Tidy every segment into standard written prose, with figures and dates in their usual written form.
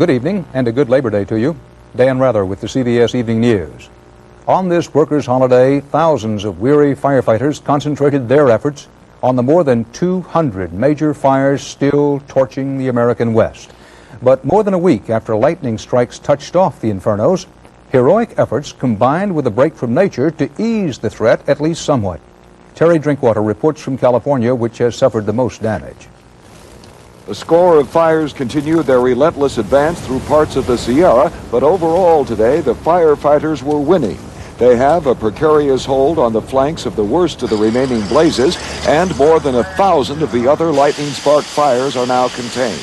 Good evening and a good Labor Day to you. Dan Rather with the CBS Evening News. On this workers' holiday, thousands of weary firefighters concentrated their efforts on the more than 200 major fires still torching the American West. But more than a week after lightning strikes touched off the infernos, heroic efforts combined with a break from nature to ease the threat at least somewhat. Terry Drinkwater reports from California, which has suffered the most damage. A score of fires continued their relentless advance through parts of the Sierra, but overall today the firefighters were winning. They have a precarious hold on the flanks of the worst of the remaining blazes, and more than 1,000 of the other lightning-sparked fires are now contained.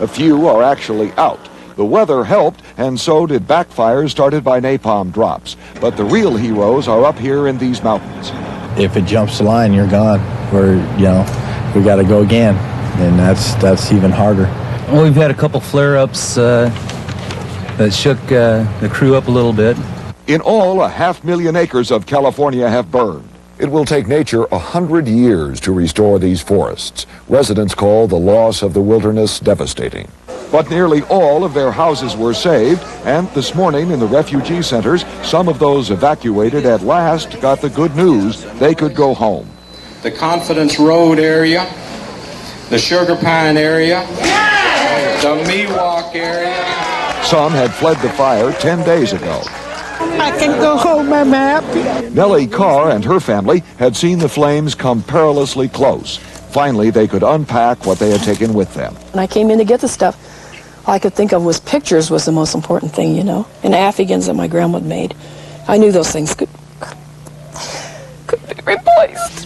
A few are actually out. The weather helped, and so did backfires started by napalm drops. But the real heroes are up here in these mountains. If it jumps the line, you're gone. We got to go again. And that's even harder. Well, we've had a couple flare-ups that shook the crew up a little bit. In all, 500,000 acres of California have burned. It will take nature 100 years to restore these forests. Residents call the loss of the wilderness devastating. But nearly all of their houses were saved, and this morning in the refugee centers, some of those evacuated at last got the good news they could go home. The Confidence Road area, the Sugar Pine area, the Miwok area. Some had fled the fire 10 days ago. I can go home, I'm happy. Nellie Carr and her family had seen the flames come perilously close. Finally, they could unpack what they had taken with them. When I came in to get the stuff, all I could think of was pictures was the most important thing, you know, and Afghans that my grandma had made. I knew those things could be replaced.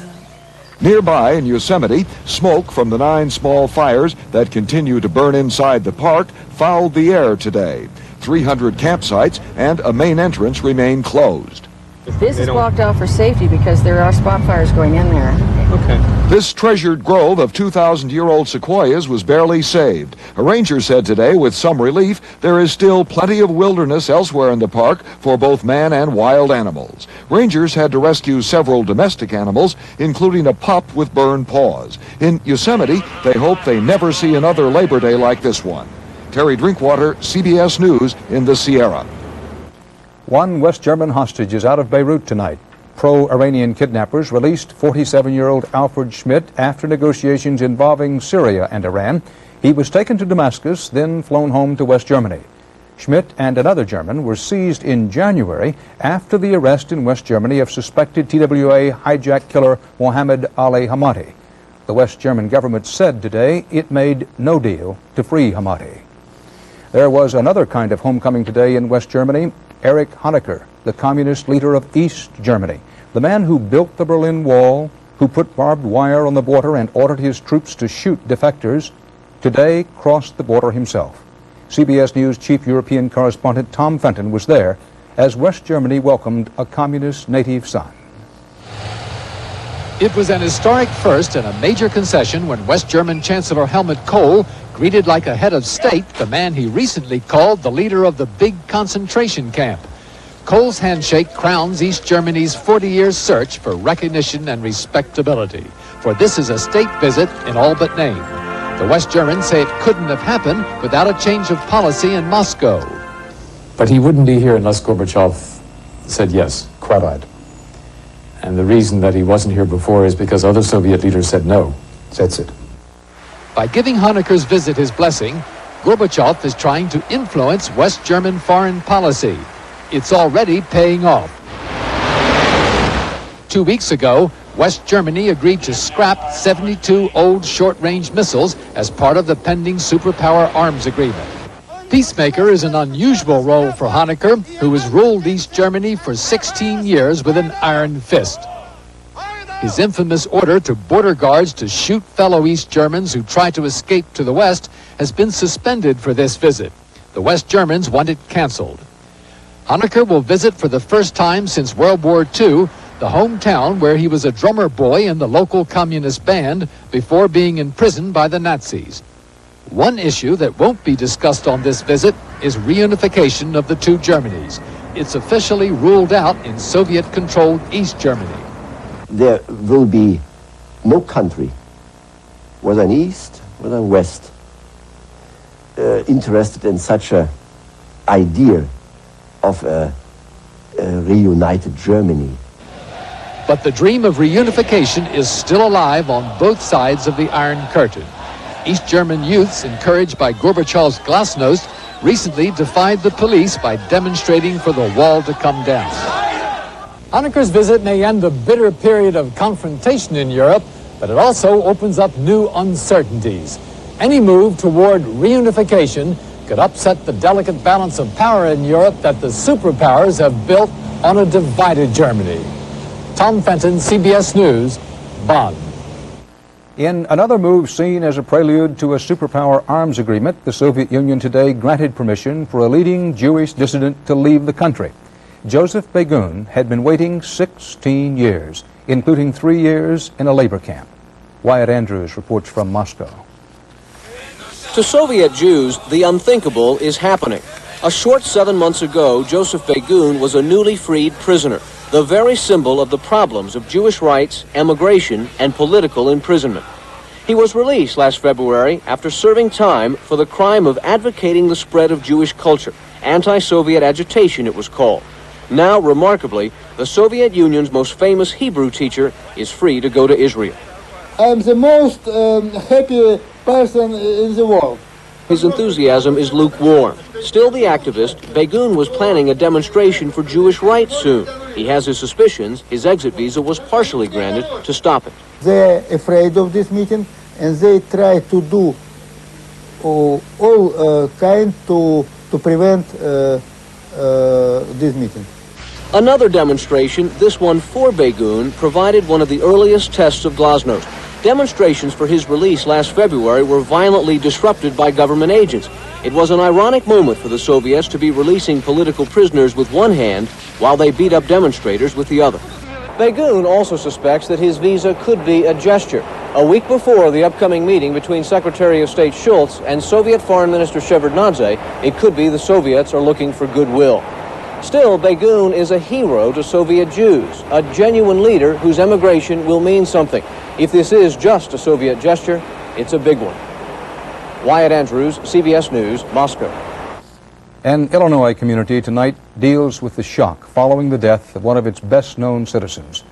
Nearby in Yosemite, smoke from the 9 small fires that continue to burn inside the park fouled the air today. 300 campsites and a main entrance remain closed. This is blocked off for safety because there are spot fires going in there. Okay. This treasured grove of 2,000-year-old sequoias was barely saved. A ranger said today, with some relief, there is still plenty of wilderness elsewhere in the park for both man and wild animals. Rangers had to rescue several domestic animals, including a pup with burned paws. In Yosemite, they hope they never see another Labor Day like this one. Terry Drinkwater, CBS News in the Sierra. One West German hostage is out of Beirut tonight. Pro-Iranian kidnappers released 47-year-old Alfred Schmidt after negotiations involving Syria and Iran. He was taken to Damascus, then flown home to West Germany. Schmidt and another German were seized in January after the arrest in West Germany of suspected TWA hijack killer Mohammed Ali Hamati. The West German government said today it made no deal to free Hamati. There was another kind of homecoming today in West Germany. Erich Honecker, the communist leader of East Germany, the man who built the Berlin Wall, who put barbed wire on the border and ordered his troops to shoot defectors, today crossed the border himself. CBS News chief European correspondent Tom Fenton was there as West Germany welcomed a communist native son. It was an historic first and a major concession when West German Chancellor Helmut Kohl greeted like a head of state the man he recently called the leader of the big concentration camp. Kohl's handshake crowns East Germany's 40-year search for recognition and respectability, for this is a state visit in all but name. The West Germans say it couldn't have happened without a change of policy in Moscow. But he wouldn't be here unless Gorbachev said yes, quite. And the reason that he wasn't here before is because other Soviet leaders said no. That's it. By giving Honecker's visit his blessing, Gorbachev is trying to influence West German foreign policy. It's already paying off. 2 weeks ago, West Germany agreed to scrap 72 old short-range missiles as part of the pending superpower arms agreement. Peacemaker is an unusual role for Honecker, who has ruled East Germany for 16 years with an iron fist. His infamous order to border guards to shoot fellow East Germans who try to escape to the West has been suspended for this visit. The West Germans want it canceled. Honecker will visit for the first time since World War II, the hometown where he was a drummer boy in the local communist band before being imprisoned by the Nazis. One issue that won't be discussed on this visit is reunification of the two Germanys. It's officially ruled out in Soviet-controlled East Germany. There will be no country, whether in East, whether in West, interested in such a idea of a reunited Germany. But the dream of reunification is still alive on both sides of the Iron Curtain. East German youths, encouraged by Gorbachev's glasnost, recently defied the police by demonstrating for the wall to come down. Honecker's visit may end a bitter period of confrontation in Europe, but it also opens up new uncertainties. Any move toward reunification could upset the delicate balance of power in Europe that the superpowers have built on a divided Germany. Tom Fenton, CBS News, Bonn. In another move seen as a prelude to a superpower arms agreement, the Soviet Union today granted permission for a leading Jewish dissident to leave the country. Joseph Begun had been waiting 16 years, including 3 years in a labor camp. Wyatt Andrews reports from Moscow. To Soviet Jews, the unthinkable is happening. A short 7 months ago, Joseph Begun was a newly freed prisoner, the very symbol of the problems of Jewish rights, emigration, and political imprisonment. He was released last February after serving time for the crime of advocating the spread of Jewish culture, anti-Soviet agitation it was called. Now, remarkably, the Soviet Union's most famous Hebrew teacher is free to go to Israel. I'm the most happy person in the world. His enthusiasm is lukewarm. Still the activist, Begun was planning a demonstration for Jewish rights soon. He has his suspicions his exit visa was partially granted to stop it. They're afraid of this meeting, and they try to do all kind to prevent this meeting. Another demonstration, this one for Begun, provided one of the earliest tests of glasnost. Demonstrations for his release last February were violently disrupted by government agents. It was an ironic moment for the Soviets to be releasing political prisoners with one hand while they beat up demonstrators with the other. Begun also suspects that his visa could be a gesture. A week before the upcoming meeting between Secretary of State Schultz and Soviet Foreign Minister Shevardnadze, it could be the Soviets are looking for goodwill. Still, Begun is a hero to Soviet Jews, a genuine leader whose emigration will mean something. If this is just a Soviet gesture, it's a big one. Wyatt Andrews, CBS News, Moscow. An Illinois community tonight deals with the shock following the death of one of its best-known citizens.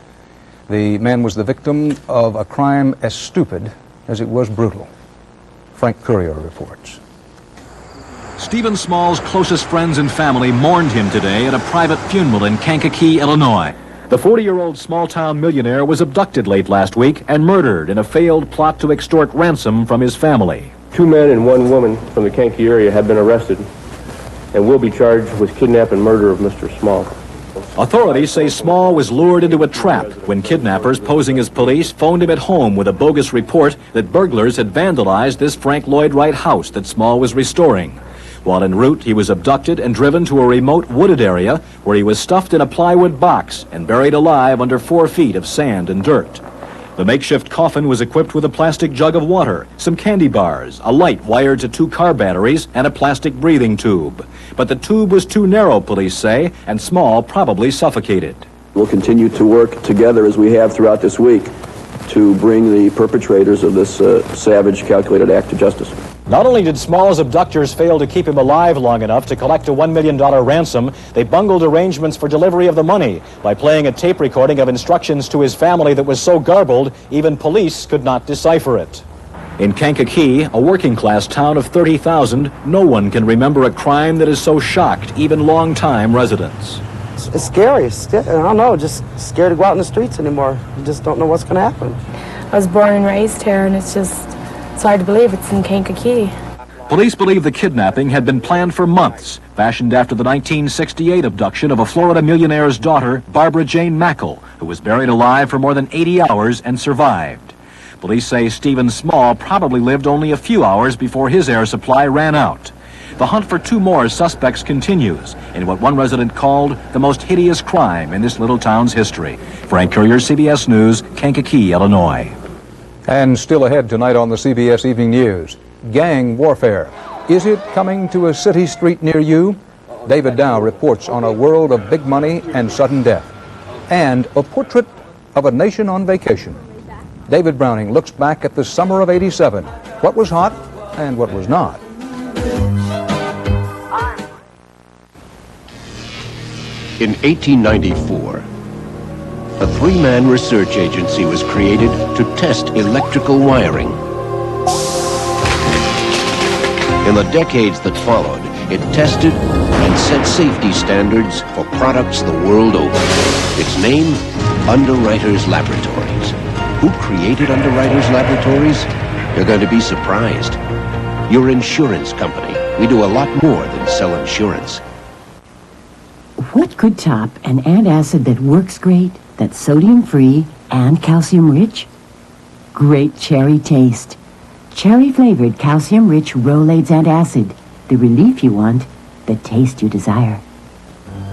The man was the victim of a crime as stupid as it was brutal. Frank Courier reports. Stephen Small's closest friends and family mourned him today at a private funeral in Kankakee, Illinois. The 40-year-old small-town millionaire was abducted late last week and murdered in a failed plot to extort ransom from his family. 2 men and 1 woman from the Kankakee area have been arrested and will be charged with kidnap and murder of Mr. Small. Authorities say Small was lured into a trap when kidnappers posing as police phoned him at home with a bogus report that burglars had vandalized this Frank Lloyd Wright house that Small was restoring. While en route, he was abducted and driven to a remote wooded area where he was stuffed in a plywood box and buried alive under 4 feet of sand and dirt. The makeshift coffin was equipped with a plastic jug of water, some candy bars, a light wired to 2 car batteries, and a plastic breathing tube. But the tube was too narrow, police say, and Small probably suffocated. We'll continue to work together as we have throughout this week to bring the perpetrators of this savage, calculated act to justice. Not only did Small's abductors fail to keep him alive long enough to collect a $1 million ransom, they bungled arrangements for delivery of the money by playing a tape recording of instructions to his family that was so garbled, even police could not decipher it. In Kankakee, a working-class town of 30,000, no one can remember a crime that has so shocked even long-time residents. It's scary. I don't know, just scared to go out in the streets anymore. You just don't know what's going to happen. I was born and raised here, and it's hard to believe it's in Kankakee. Police believe the kidnapping had been planned for months, fashioned after the 1968 abduction of a Florida millionaire's daughter, Barbara Jane Mackle, who was buried alive for more than 80 hours and survived. Police say Stephen Small probably lived only a few hours before his air supply ran out. The hunt for 2 more suspects continues in what one resident called the most hideous crime in this little town's history. Frank Courier, CBS News, Kankakee, Illinois. And still ahead tonight on the CBS Evening News, gang warfare. Is it coming to a city street near you? David Dow reports on a world of big money and sudden death. And a portrait of a nation on vacation. David Browning looks back at the summer of '87. What was hot and what was not. In 1894, a three-man research agency was created to test electrical wiring. In the decades that followed, it tested and set safety standards for products the world over. Its name, Underwriters Laboratories. Who created Underwriters Laboratories? You're going to be surprised. Your insurance company. We do a lot more than sell insurance. What could top an antacid that works great, that's sodium-free and calcium-rich? Great cherry taste. Cherry-flavored, calcium-rich Rolaids antacid. The relief you want, the taste you desire.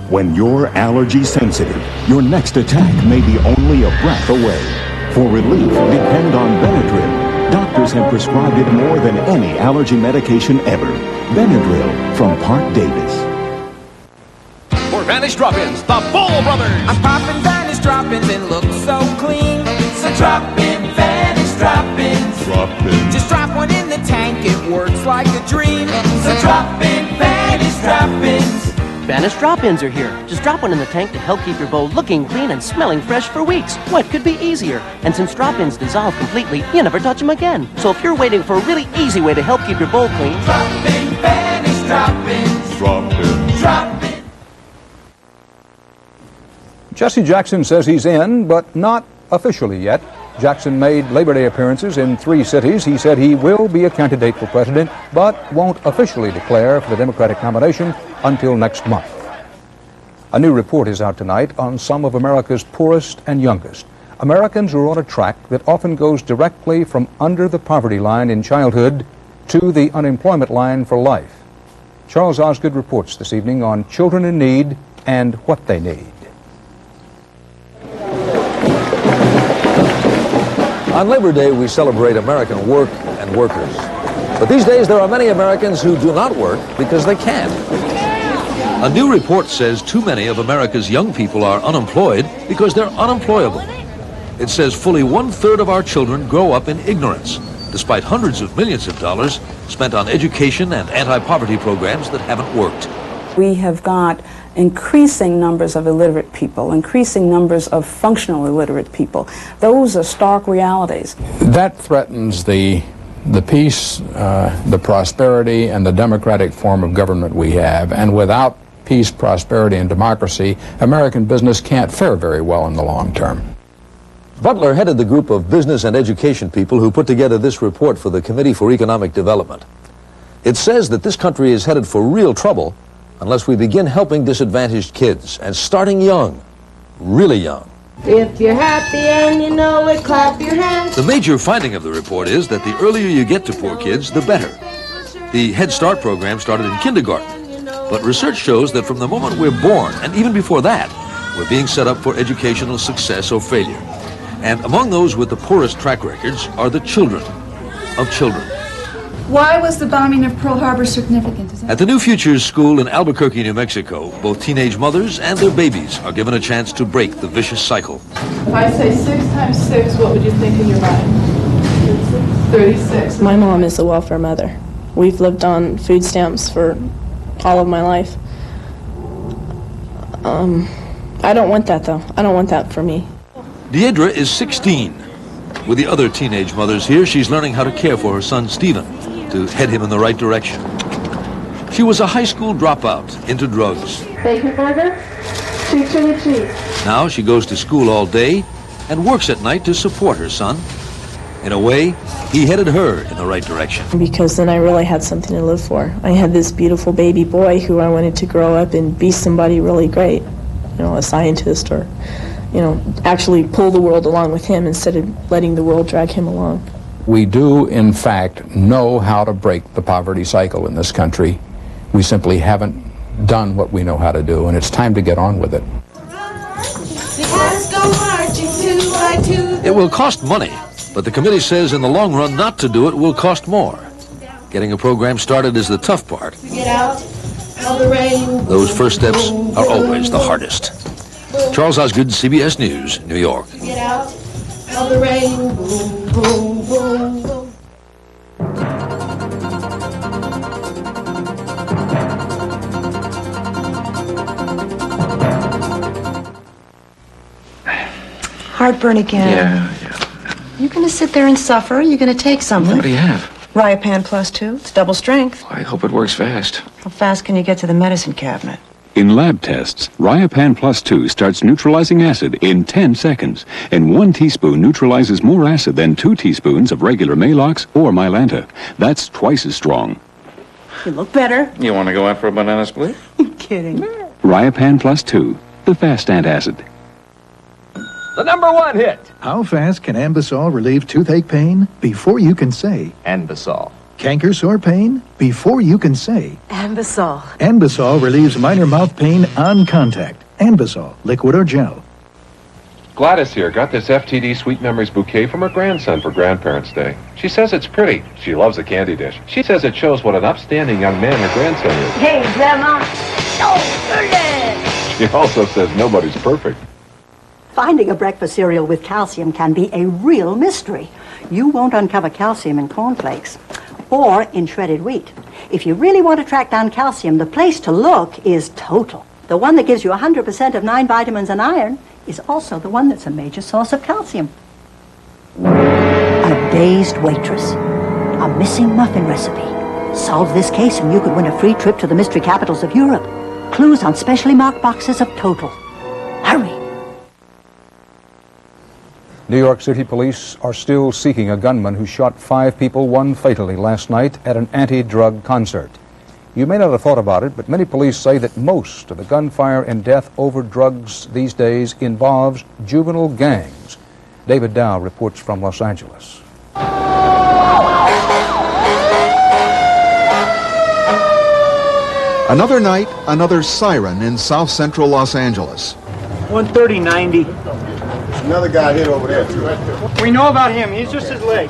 When you're allergy sensitive, your next attack may be only a breath away. For relief, depend on Benadryl. Doctors have prescribed it more than any allergy medication ever. Benadryl from Park Davis. For Vanish Drop-Ins, the Ball Brothers. I'm popping Vanish Drop-Ins and look so clean. So drop in Vanish Drop-Ins. Drop-in. Just drop one in the tank, it works like a dream. So drop in Vanish Drop-Ins. Vanish Drop-Ins are here. Just drop one in the tank to help keep your bowl looking clean and smelling fresh for weeks. What could be easier? And since drop-ins dissolve completely, you never touch them again. So if you're waiting for a really easy way to help keep your bowl clean, drop in Vanish Drop-Ins. Drop-in. Drop-in. Jesse Jackson says he's in, but not officially yet. Jackson made Labor Day appearances in 3 cities. He said he will be a candidate for president, but won't officially declare for the Democratic nomination until next month. A new report is out tonight on some of America's poorest and youngest. Americans are on a track that often goes directly from under the poverty line in childhood to the unemployment line for life. Charles Osgood reports this evening on children in need and what they need. On Labor Day, we celebrate American work and workers. But these days, there are many Americans who do not work because they can't. A new report says too many of America's young people are unemployed because they're unemployable. It says fully 1/3 of our children grow up in ignorance, despite hundreds of millions of dollars spent on education and anti-poverty programs that haven't worked. We have got increasing numbers of illiterate people, increasing numbers of functional illiterate people. Those are stark realities. That threatens the peace, the prosperity, and the democratic form of government we have. And without peace, prosperity, and democracy, American business can't fare very well in the long term. Butler headed the group of business and education people who put together this report for the Committee for Economic Development. It says that this country is headed for real trouble unless we begin helping disadvantaged kids, and starting young, really young. If you're happy and you know it, clap your hands. The major finding of the report is that the earlier you get to poor kids, the better. The Head Start program started in kindergarten, but research shows that from the moment we're born, and even before that, we're being set up for educational success or failure. And among those with the poorest track records are the children of children. Why was the bombing of Pearl Harbor significant? At the New Futures School in Albuquerque, New Mexico, both teenage mothers and their babies are given a chance to break the vicious cycle. If I say 6 times 6, what would you think in your mind? 36. My mom is a welfare mother. We've lived on food stamps for all of my life. I don't want that, though. I don't want that for me. Deidre is 16. With the other teenage mothers here, she's learning how to care for her son, Stephen, to head him in the right direction. She was a high school dropout into drugs. Bacon burger, 2 chili cheese. Now she goes to school all day and works at night to support her son. In a way, he headed her in the right direction. Because then I really had something to live for. I had this beautiful baby boy who I wanted to grow up and be somebody really great. You know, a scientist or, you know, actually pull the world along with him instead of letting the world drag him along. We do, in fact, know how to break the poverty cycle in this country. We simply haven't done what we know how to do, and it's time to get on with it. It will cost money, but the committee says in the long run not to do it will cost more. Getting a program started is the tough part. Those first steps are always the hardest. Charles Osgood, CBS News, New York. Get out of the rain, boom, boom, boom, boom. heartburn again. Yeah. You're going to sit there and suffer. You're going to take something. What do you have? Riopan plus 2. It's double strength. I hope it works fast. How fast can you get to the medicine cabinet? In lab tests, Riopan Plus 2 starts neutralizing acid in 10 seconds, and 1 teaspoon neutralizes more acid than 2 teaspoons of regular Maalox or Mylanta. That's twice as strong. You look better. You want to go out for a banana split? I'm kidding. Riopan Plus 2, the fast antacid. The #1 hit. How fast can Ambisol relieve toothache pain? Before you can say Ambisol. canker sore pain? Before you can say Ambisol. Ambisol relieves minor mouth pain on contact. Ambisol, liquid or gel. Gladys here got this FTD Sweet Memories bouquet from her grandson for Grandparents' Day. She says it's pretty. She loves the candy dish. She says it shows what an upstanding young man her grandson is. Hey, Grandma. Oh, goodness. She also says nobody's perfect. Finding a breakfast cereal with calcium can be a real mystery. You won't uncover calcium in cornflakes or in shredded wheat. If you really want to track down calcium, the place to look is Total. The one that gives you 100% of 9 vitamins and iron is also the one that's a major source of calcium. A dazed waitress. A missing muffin recipe. Solve this case and you could win a free trip to the mystery capitals of Europe. Clues on specially marked boxes of Total. Hurry! New York City police are still seeking a gunman who shot 5 people, 1 fatally, last night at an anti-drug concert. You may not have thought about it, but many police say that most of the gunfire and death over drugs these days involves juvenile gangs. David Dow reports from Los Angeles. Another night, another siren in south central Los Angeles. 130-90. Another guy hit over there. We know about him. He's just his leg.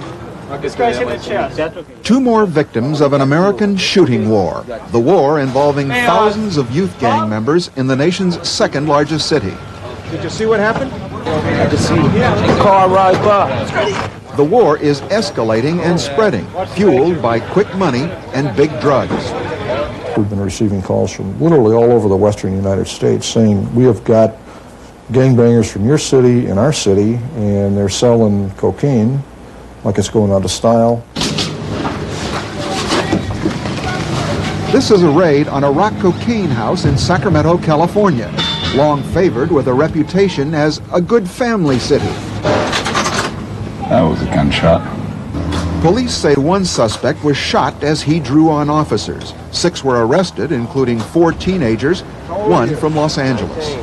This guy's hit in the chest. That's okay. 2 more victims of an American shooting war. The war involving thousands of youth gang members in the nation's 2nd largest city. Did you see what happened? I just see a car ride by. The war is escalating and spreading, fueled by quick money and big drugs. We've been receiving calls from literally all over the western United States saying, we have got gangbangers from your city and our city, and they're selling cocaine like it's going out of style. This is a raid on a rock cocaine house in Sacramento, California, long favored with a reputation as a good family city. That was a gunshot. Police say 1 suspect was shot as he drew on officers. 6 were arrested, including 4 teenagers, 1 from Los Angeles.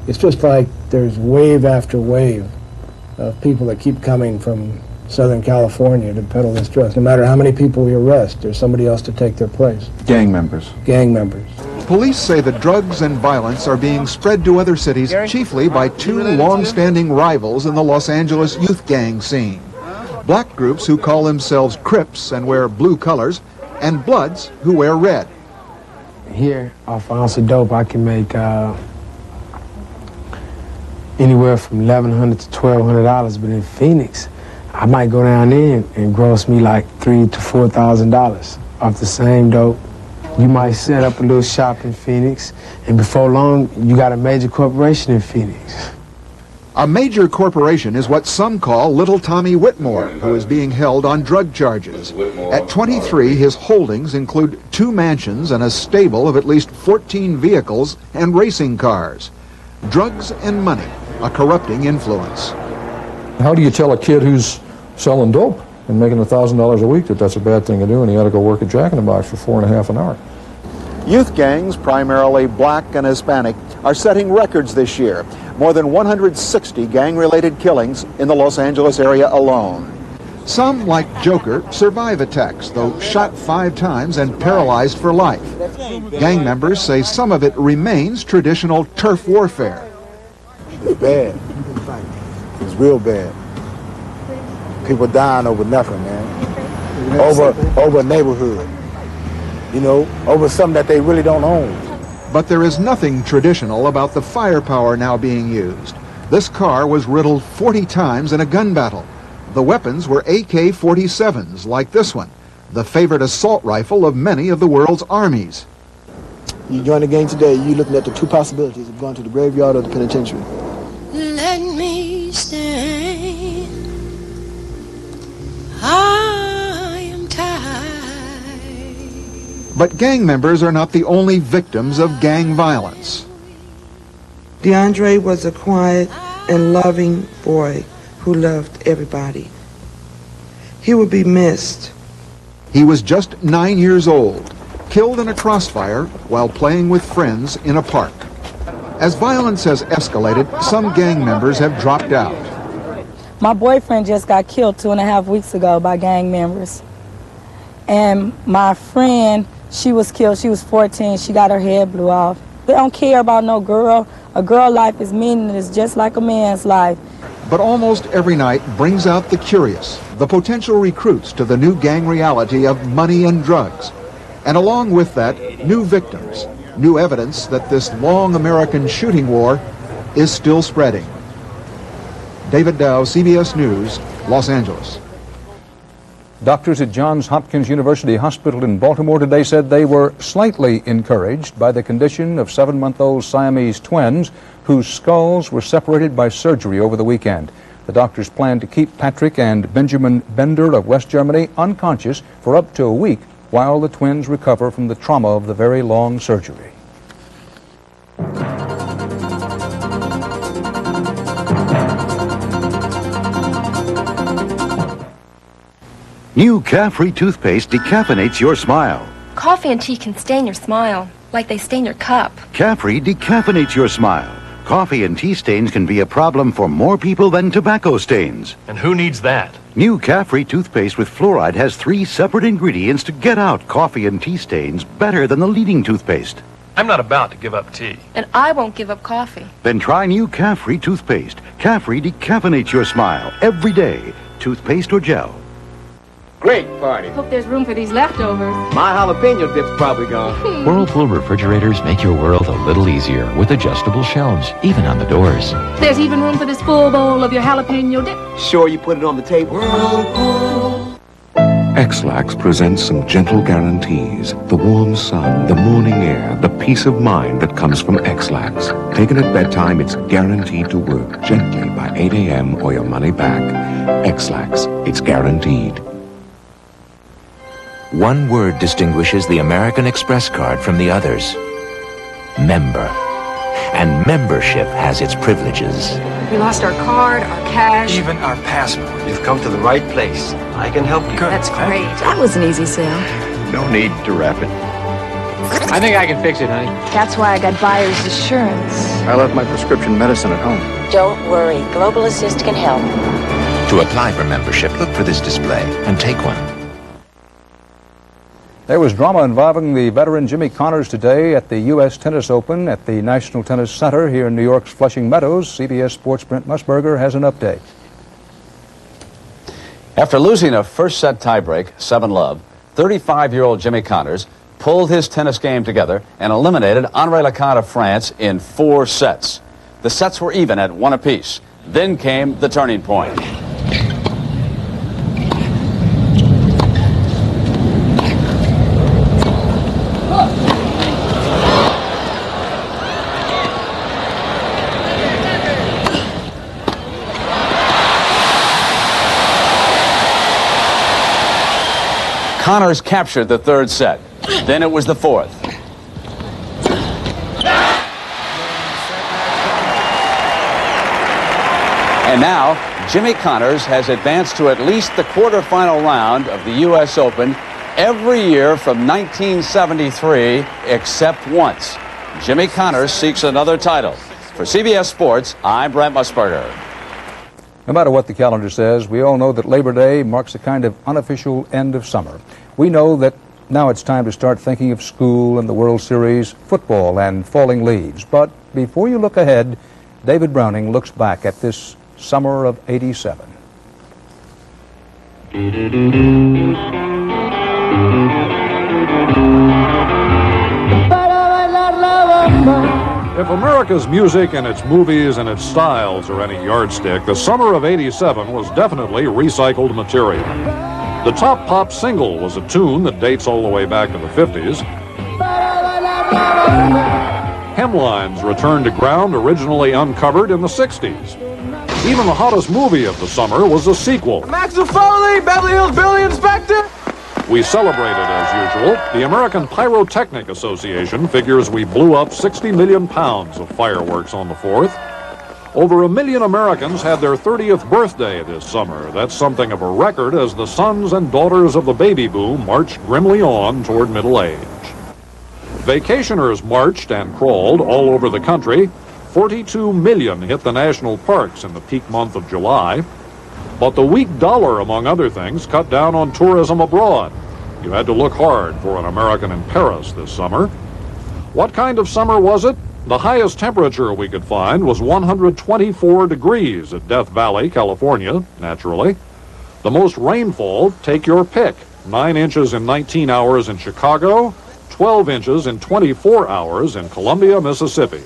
It's just like there's wave after wave of people that keep coming from Southern California to peddle this drug. No matter how many people we arrest, there's somebody else to take their place. Gang members. Gang members. Police say the drugs and violence are being spread to other cities, chiefly by 2 long-standing rivals in the Los Angeles youth gang scene. Black groups who call themselves Crips and wear blue colors, and Bloods who wear red. Here, off an ounce of dope, I can make anywhere from $1,100 to $1,200, but in Phoenix, I might go down there and gross me like $3,000 to $4,000 off the same dope. You might set up a little shop in Phoenix, and before long, you got a major corporation in Phoenix. A major corporation is what some call Little Tommy Whitmore, who is being held on drug charges. At 23, his holdings include 2 mansions and a stable of at least 14 vehicles and racing cars. Drugs and money, a corrupting influence. How do you tell a kid who's selling dope and making $1,000 a week that that's a bad thing to do and he ought to go work at Jack in the Box for 4.5 an hour? Youth gangs, primarily black and Hispanic, are setting records this year. More than 160 gang-related killings in the Los Angeles area alone. Some, like Joker, survive attacks, though shot 5 times and paralyzed for life. Gang members say some of it remains traditional turf warfare. It's bad. It's real bad. People dying over nothing, man. Over a neighborhood. You know, over something that they really don't own. But there is nothing traditional about the firepower now being used. This car was riddled 40 times in a gun battle. The weapons were AK-47s, like this one, the favorite assault rifle of many of the world's armies. You join the gang today, you're looking at the 2 possibilities of going to the graveyard or the penitentiary. Let me understand. I am tired. But gang members are not the only victims of gang violence. DeAndre was a quiet and loving boy who loved everybody. He would be missed. He was just 9 years old, killed in a crossfire while playing with friends in a park. As violence has escalated, some gang members have dropped out. My boyfriend just got killed 2.5 weeks ago by gang members. And my friend, she was killed. She was 14. She got her head blew off. They don't care about no girl. A girl life is meaningless just like a man's life. But almost every night brings out the curious, the potential recruits to the new gang reality of money and drugs. And along with that, new victims, new evidence that this long American shooting war is still spreading. David Dow, CBS News, Los Angeles. Doctors at Johns Hopkins University Hospital in Baltimore today said they were slightly encouraged by the condition of 7-month-old Siamese twins whose skulls were separated by surgery over the weekend. The doctors plan to keep Patrick and Benjamin Bender of West Germany unconscious for up to a week while the twins recover from the trauma of the very long surgery. New Carefree toothpaste decaffeinates your smile. Coffee and tea can stain your smile, like they stain your cup. Carefree decaffeinates your smile. Coffee and tea stains can be a problem for more people than tobacco stains. And who needs that? New Carefree toothpaste with fluoride has 3 separate ingredients to get out coffee and tea stains better than the leading toothpaste. I'm not about to give up tea. And I won't give up coffee. Then try new Carefree toothpaste. Carefree decaffeinates your smile every day. Toothpaste or gel. Great party. Hope there's room for these leftovers. My jalapeno dip's probably gone. Whirlpool refrigerators make your world a little easier with adjustable shelves, even on the doors. There's even room for this full bowl of your jalapeno dip. Sure you put it on the table? Whirlpool. X-Lax presents some gentle guarantees. The warm sun, the morning air, the peace of mind that comes from X-Lax. Taken at bedtime, it's guaranteed to work gently by 8 a.m. or your money back. X-Lax, it's guaranteed. One word distinguishes the American Express card from the others. Member. And membership has its privileges. We lost our card, our cash. Even our passport. You've come to the right place. I can help you. That's great. That was an easy sale. No need to wrap it. I think I can fix it, honey. That's why I got buyer's assurance. I left my prescription medicine at home. Don't worry. Global Assist can help. To apply for membership, look for this display and take one. There was drama involving the veteran Jimmy Connors today at the U.S. Tennis Open at the National Tennis Center here in New York's Flushing Meadows. CBS Sports' Brent Musburger has an update. After losing a first-set tiebreak, 7-love, 35-year-old Jimmy Connors pulled his tennis game together and eliminated Henri Lecomte of France in 4 sets. The sets were even at 1 apiece. Then came the turning point. Connors captured the 3rd set. Then it was the 4th. And now, Jimmy Connors has advanced to at least the quarterfinal round of the U.S. Open every year from 1973, except once. Jimmy Connors seeks another title. For CBS Sports, I'm Brent Musburger. No matter what the calendar says, we all know that Labor Day marks a kind of unofficial end of summer. We know that now it's time to start thinking of school and the World Series, football and falling leaves. But before you look ahead, David Browning looks back at this summer of '87. If America's music and its movies and its styles are any yardstick, the summer of '87 was definitely recycled material. The top pop single was a tune that dates all the way back to the 50s. Hemlines returned to ground originally uncovered in the 60s. Even the hottest movie of the summer was a sequel. Max Foley, Beverly Hills Billy Inspector. We celebrated as usual. The American Pyrotechnic Association figures we blew up 60 million pounds of fireworks on the 4th. Over 1 million Americans had their 30th birthday this summer. That's something of a record as the sons and daughters of the baby boom marched grimly on toward middle age. Vacationers marched and crawled all over the country. 42 million hit the national parks in the peak month of July. But the weak dollar, among other things, cut down on tourism abroad. You had to look hard for an American in Paris this summer. What kind of summer was it? The highest temperature we could find was 124 degrees at Death Valley, California, naturally. The most rainfall, take your pick. 9 inches in 19 hours in Chicago, 12 inches in 24 hours in Columbia, Mississippi.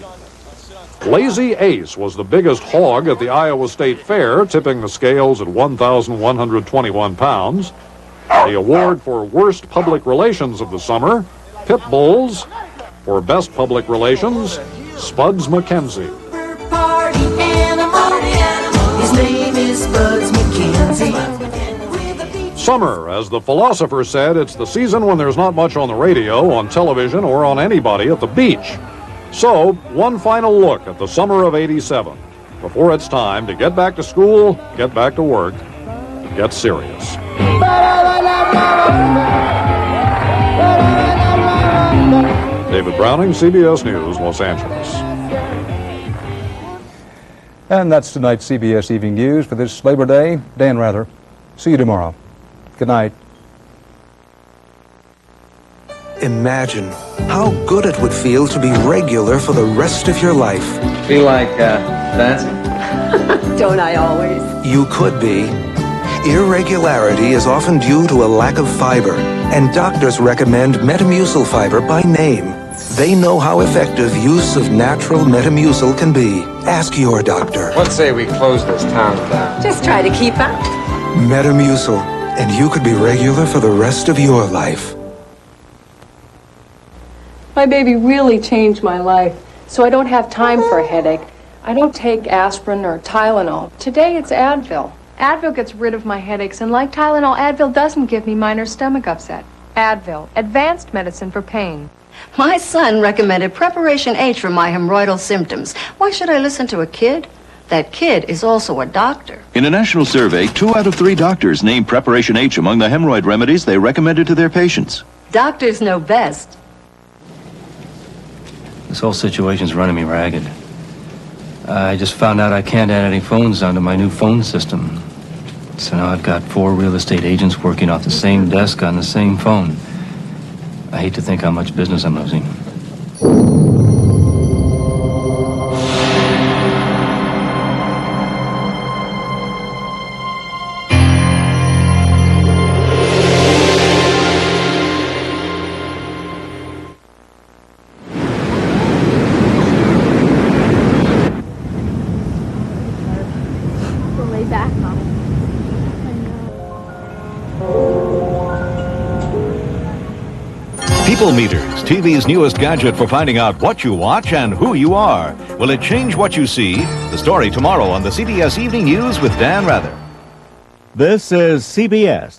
Lazy Ace was the biggest hog at the Iowa State Fair, tipping the scales at 1,121 pounds. The award for worst public relations of the summer, Pit Bulls. For best public relations, Spuds McKenzie. His name is Spuds McKenzie. Summer, as the philosopher said, it's the season when there's not much on the radio, on television, or on anybody at the beach. So, one final look at the summer of '87, before it's time to get back to school, get back to work, get serious. David Browning, CBS News, Los Angeles. And that's tonight's CBS Evening News for this Labor Day. Dan Rather. See you tomorrow. Good night. Imagine how good it would feel to be regular for the rest of your life. Feel like dancing? Don't I always? You could be. Irregularity is often due to a lack of fiber, and doctors recommend Metamucil fiber by name. They know how effective use of natural Metamucil can be. Ask your doctor. Let's say we close this town down. Just try to keep up. Metamucil, and you could be regular for the rest of your life. My baby really changed my life, so I don't have time for a headache. I don't take aspirin or Tylenol. Today it's Advil. Advil gets rid of my headaches, and like Tylenol, Advil doesn't give me minor stomach upset. Advil, advanced medicine for pain. My son recommended Preparation H for my hemorrhoidal symptoms. Why should I listen to a kid? That kid is also a doctor. In a national survey, 2 out of 3 doctors named Preparation H among the hemorrhoid remedies they recommended to their patients. Doctors know best. This whole situation's running me ragged. I just found out I can't add any phones onto my new phone system. So now I've got 4 real estate agents working off the same desk on the same phone. I hate to think how much business I'm losing. People Meters, TV's newest gadget for finding out what you watch and who you are. Will it change what you see? The story tomorrow on the CBS Evening News with Dan Rather. This is CBS.